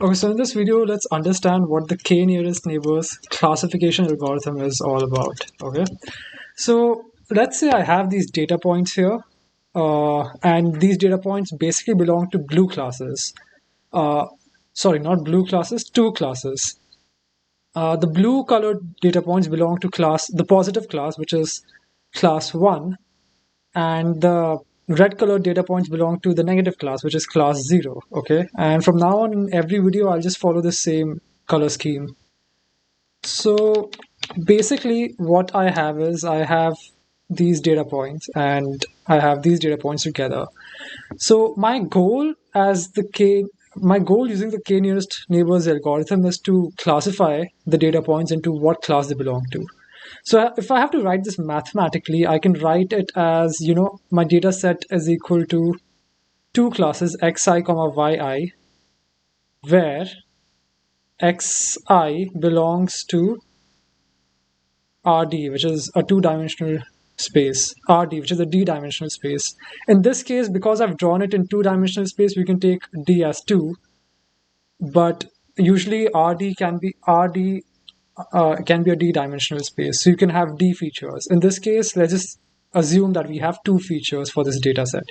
Okay, so in this video, let's understand what the k nearest neighbors classification algorithm is all about. Okay, so let's say I have these data points here, and these data points basically belong to blue classes. Uh, Sorry, not blue classes, two classes. The blue colored data points belong to the positive class, which is class 1, and the red colored data points belong to the negative class, which is class 0. Okay, and from now on in every video I'll just follow the same color scheme. So basically what I have is I have these data points and I have these data points together. So my goal using the k nearest neighbors algorithm is to classify the data points into what class they belong to. So if I have to write this mathematically, I can write it as, my data set is equal to two classes xi comma yi, where xi belongs to Rd, which is a two-dimensional space, Rd, which is a d-dimensional space. In this case, because I've drawn it in two-dimensional space, we can take d as 2, but usually Rd can be a d-dimensional space, so you can have d features. In this case, let's just assume that we have two features for this data set.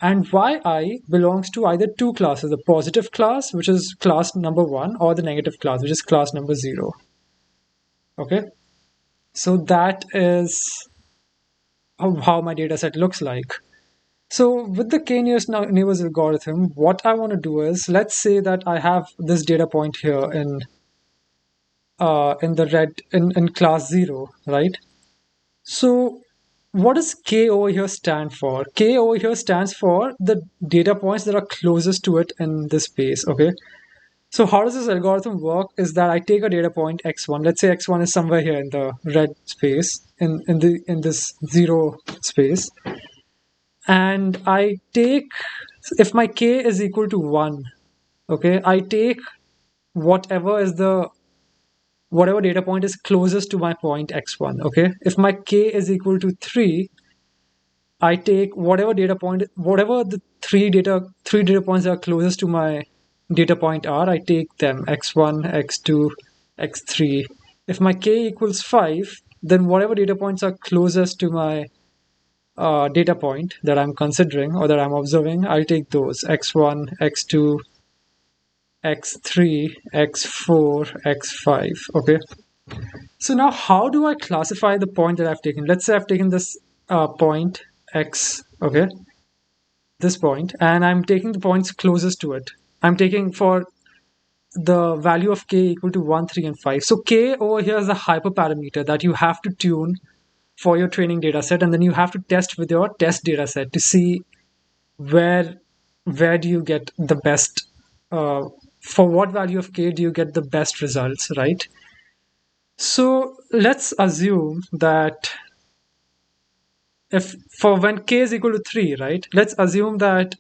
And yi belongs to either two classes, the positive class, which is class number 1, or the negative class, which is class number 0. Okay, so that is how my data set looks like. So with the k-nearest neighbors algorithm, what I want to do is, let's say that I have this data point here in the red in class 0, right? So what does k over here stand for? K over here stands for the data points that are closest to it in this space. Okay, so how does this algorithm work is that I take a data point x1. Let's say x1 is somewhere here in the red space, in this 0 space, and I take, if my k is equal to 1, okay, I take whatever data point is closest to my point x1. Okay, if my k is equal to 3, I take whatever the three data points that are closest to my data point are, I take them x1, x2, x3. If my k equals 5, then whatever data points are closest to my data point that I'm considering or that I'm observing, I'll take those x1, x2, x3, x4, x5. Okay, so now how do I classify the point that I've taken? Let's say I've taken this point x, okay, this point, and I'm taking the points closest to it. I'm taking for the value of k equal to 1, 3, and 5. So k over here is a hyperparameter that you have to tune for your training data set, and then you have to test with your test data set to see where do you get the best, for what value of k do you get the best results, right? So let's assume that if for when k is equal to 3, right, let's assume that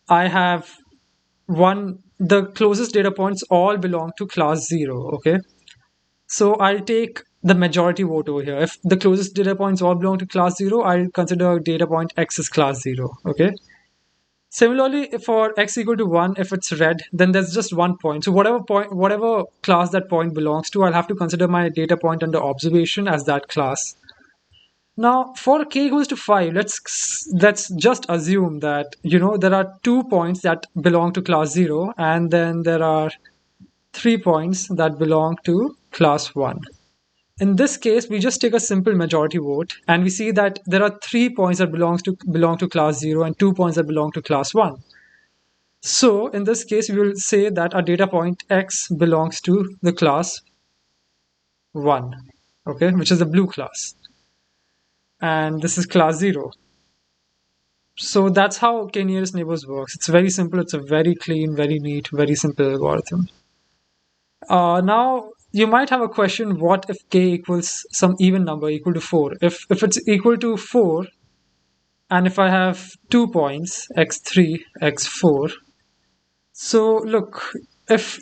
I have the closest data points all belong to class 0. Okay, so I'll take the majority vote over here. If the closest data points all belong to class 0, I'll consider data point x as class 0. Okay, similarly, for x equal to 1, if it's red, then there's just one point. So whatever class that point belongs to, I'll have to consider my data point under observation as that class. Now, for k equals to 5, let's just assume that there are 2 points that belong to class 0, and then there are 3 points that belong to class 1. In this case, we just take a simple majority vote, and we see that there are 3 points that belong to class 0 and 2 points that belong to class 1. So in this case, we will say that our data point x belongs to the class 1, okay, which is the blue class, and this is class 0. So that's how k-nearest neighbors works. It's very simple. It's a very clean, very neat, very simple algorithm. Now you might have a question: what if k equals some even number equal to 4? If it's equal to 4, and if I have 2 points x3, x4, so look, if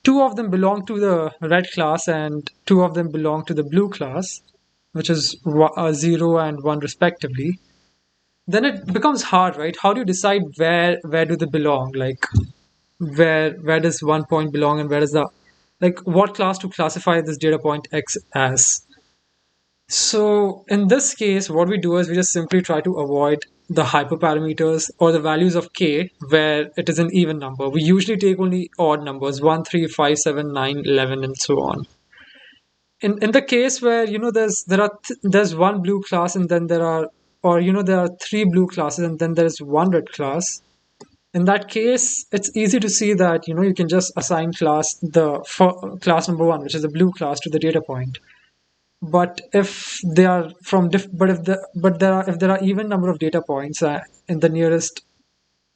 two of them belong to the red class and two of them belong to the blue class, which is 0 and 1 respectively, then it becomes hard, right? How do you decide where do they belong? Like, where does one point belong and where does the like what class to classify this data point X as. So in this case, what we do is we just simply try to avoid the hyperparameters or the values of k where it is an even number. We usually take only odd numbers 1, 3, 5, 7, 9, 11, and so on. In the case where there's one blue class and then there are three blue classes and then there's one red class. In that case, it's easy to see that you can just assign class number one, which is the blue class, to the data point. But if they are from but if there are even number of data points in the nearest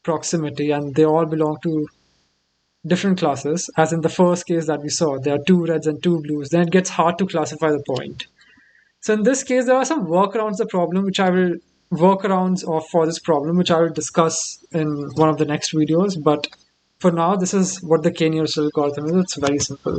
proximity and they all belong to different classes, as in the first case that we saw, there are two reds and two blues, then it gets hard to classify the point. So in this case, there are some workarounds the problem, which I will workarounds of for this problem, which I will discuss in one of the next videos. But for now, this is what the k-nearest algorithm is. It's very simple.